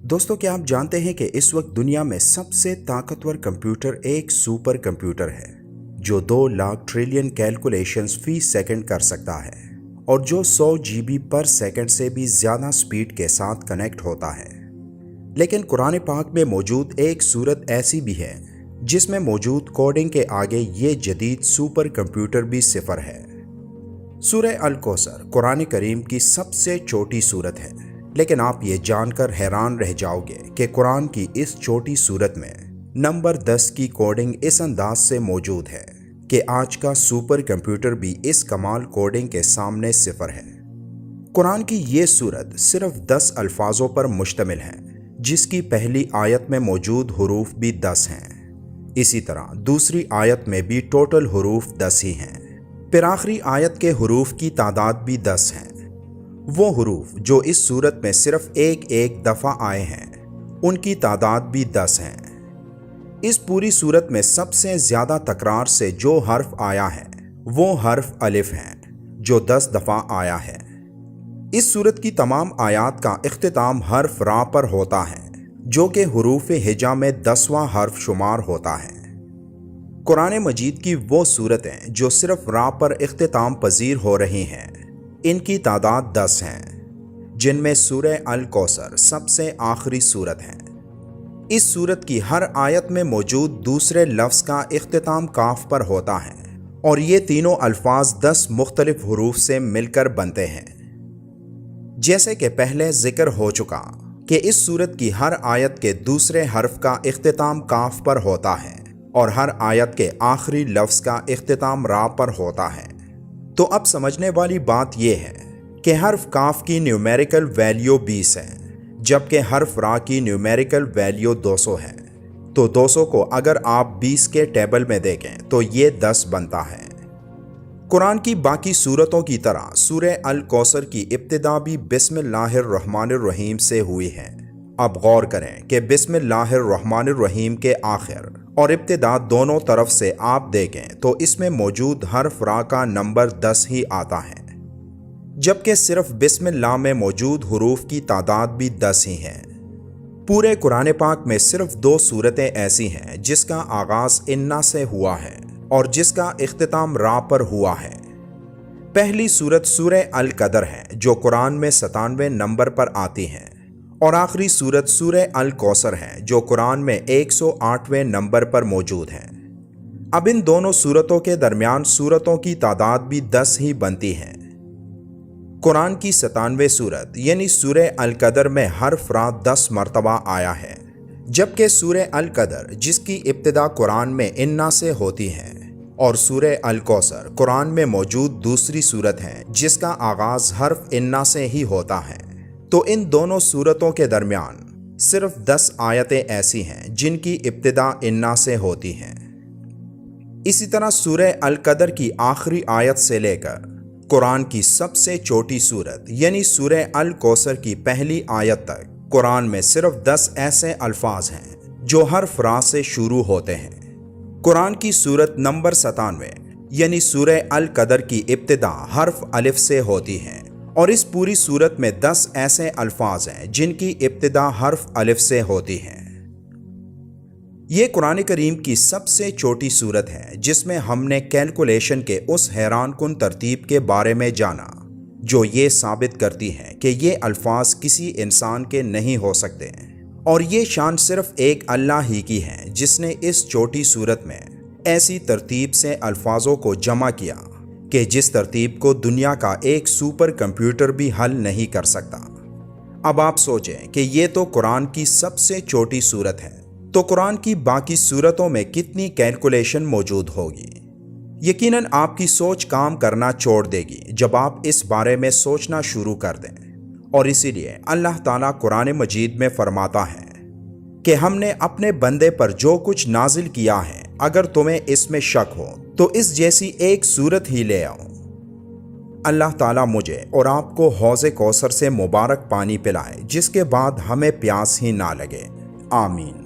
دوستوں کیا آپ جانتے ہیں کہ اس وقت دنیا میں سب سے طاقتور کمپیوٹر ایک سپر کمپیوٹر ہے جو 2 لاکھ ٹریلین کیلکولیشنز فی سیکنڈ کر سکتا ہے اور جو 100 GB پر سیکنڈ سے بھی زیادہ سپیڈ کے ساتھ کنیکٹ ہوتا ہے۔ لیکن قرآن پاک میں موجود ایک صورت ایسی بھی ہے جس میں موجود کوڈنگ کے آگے یہ جدید سپر کمپیوٹر بھی صفر ہے۔ سورہ الکوثر قرآن کریم کی سب سے چھوٹی سورت ہے، لیکن آپ یہ جان کر حیران رہ جاؤ گے کہ قرآن کی اس چھوٹی سورت میں نمبر 10 کی کوڈنگ اس انداز سے موجود ہے کہ آج کا سپر کمپیوٹر بھی اس کمال کوڈنگ کے سامنے صفر ہے۔ قرآن کی یہ سورت صرف 10 الفاظوں پر مشتمل ہے، جس کی پہلی آیت میں موجود حروف بھی 10 ہیں۔ اسی طرح دوسری آیت میں بھی ٹوٹل حروف 10 ہی ہیں، پھر آخری آیت کے حروف کی تعداد بھی 10 ہیں۔ وہ حروف جو اس صورت میں صرف ایک دفعہ آئے ہیں ان کی تعداد بھی 10 ہیں۔ اس پوری صورت میں سب سے زیادہ تکرار سے جو حرف آیا ہے وہ حرف الف ہے جو 10 دفعہ آیا ہے۔ اس صورت کی تمام آیات کا اختتام حرف را پر ہوتا ہے جو کہ حروف ہجا میں 10واں حرف شمار ہوتا ہے۔ قرآن مجید کی وہ صورتیں جو صرف را پر اختتام پذیر ہو رہی ہیں ان کی تعداد 10 ہیں، جن میں سورہ الکوثر سب سے آخری صورت ہے۔ اس صورت کی ہر آیت میں موجود دوسرے لفظ کا اختتام کاف پر ہوتا ہے اور یہ تینوں الفاظ 10 مختلف حروف سے مل کر بنتے ہیں۔ جیسے کہ پہلے ذکر ہو چکا کہ اس صورت کی ہر آیت کے دوسرے حرف کا اختتام کاف پر ہوتا ہے اور ہر آیت کے آخری لفظ کا اختتام را پر ہوتا ہے، تو اب سمجھنے والی بات یہ ہے کہ حرف کاف کی نیومیریکل ویلیو 20 ہے، جبکہ حرف را کی نیومیریکل ویلیو 200 ہے۔ تو 200 کو اگر آپ 20 کے ٹیبل میں دیکھیں تو یہ 10 بنتا ہے۔ قرآن کی باقی سورتوں کی طرح سورہ الکوثر کی ابتدا بھی بسم اللہ الرحمن الرحیم سے ہوئی ہے۔ اب غور کریں کہ بسم اللہ الرحمن الرحیم کے آخر اور ابتدا دونوں طرف سے آپ دیکھیں تو اس میں موجود حرف را کا نمبر 10 ہی آتا ہے، جبکہ صرف بسم اللہ میں موجود حروف کی تعداد بھی 10 ہی ہے۔ پورے قرآن پاک میں صرف 2 سورتیں ایسی ہیں جس کا آغاز انا سے ہوا ہے اور جس کا اختتام را پر ہوا ہے۔ پہلی سورت سورہ القدر ہے جو قرآن میں 97 نمبر پر آتی ہے، اور آخری سورت سورہ الکوثر ہے جو قرآن میں 108ویں نمبر پر موجود ہے۔ اب ان دونوں سورتوں کے درمیان سورتوں کی تعداد بھی 10 ہی بنتی ہے۔ قرآن کی 97ویں سورت یعنی سورہ القدر میں حرف را 10 مرتبہ آیا ہے، جبکہ سورہ القدر جس کی ابتدا قرآن میں انا سے ہوتی ہے اور سورہ الکوثر قرآن میں موجود دوسری سورت ہے جس کا آغاز حرف انا سے ہی ہوتا ہے، تو ان دونوں سورتوں کے درمیان صرف 10 آیتیں ایسی ہیں جن کی ابتدا انا سے ہوتی ہیں۔ اسی طرح سورہ القدر کی آخری آیت سے لے کر قرآن کی سب سے چھوٹی سورت یعنی سورہ الکوثر کی پہلی آیت تک قرآن میں صرف 10 ایسے الفاظ ہیں جو حرف را سے شروع ہوتے ہیں۔ قرآن کی سورت نمبر 97 یعنی سورہ القدر کی ابتدا حرف الف سے ہوتی ہے، اور اس پوری صورت میں 10 ایسے الفاظ ہیں جن کی ابتدا حرف الف سے ہوتی ہے۔ یہ قرآن کریم کی سب سے چھوٹی صورت ہے جس میں ہم نے کیلکولیشن کے اس حیران کن ترتیب کے بارے میں جانا جو یہ ثابت کرتی ہے کہ یہ الفاظ کسی انسان کے نہیں ہو سکتے، اور یہ شان صرف ایک اللہ ہی کی ہے جس نے اس چھوٹی صورت میں ایسی ترتیب سے الفاظوں کو جمع کیا کہ جس ترتیب کو دنیا کا ایک سپر کمپیوٹر بھی حل نہیں کر سکتا۔ اب آپ سوچیں کہ یہ تو قرآن کی سب سے چھوٹی سورت ہے، تو قرآن کی باقی سورتوں میں کتنی کیلکولیشن موجود ہوگی؟ یقیناً آپ کی سوچ کام کرنا چھوڑ دے گی جب آپ اس بارے میں سوچنا شروع کر دیں، اور اسی لیے اللہ تعالیٰ قرآن مجید میں فرماتا ہے کہ ہم نے اپنے بندے پر جو کچھ نازل کیا ہے اگر تمہیں اس میں شک ہو تو اس جیسی ایک سورت ہی لے آؤ۔ اللہ تعالیٰ مجھے اور آپ کو حوض کوثر سے مبارک پانی پلائے جس کے بعد ہمیں پیاس ہی نہ لگے، آمین۔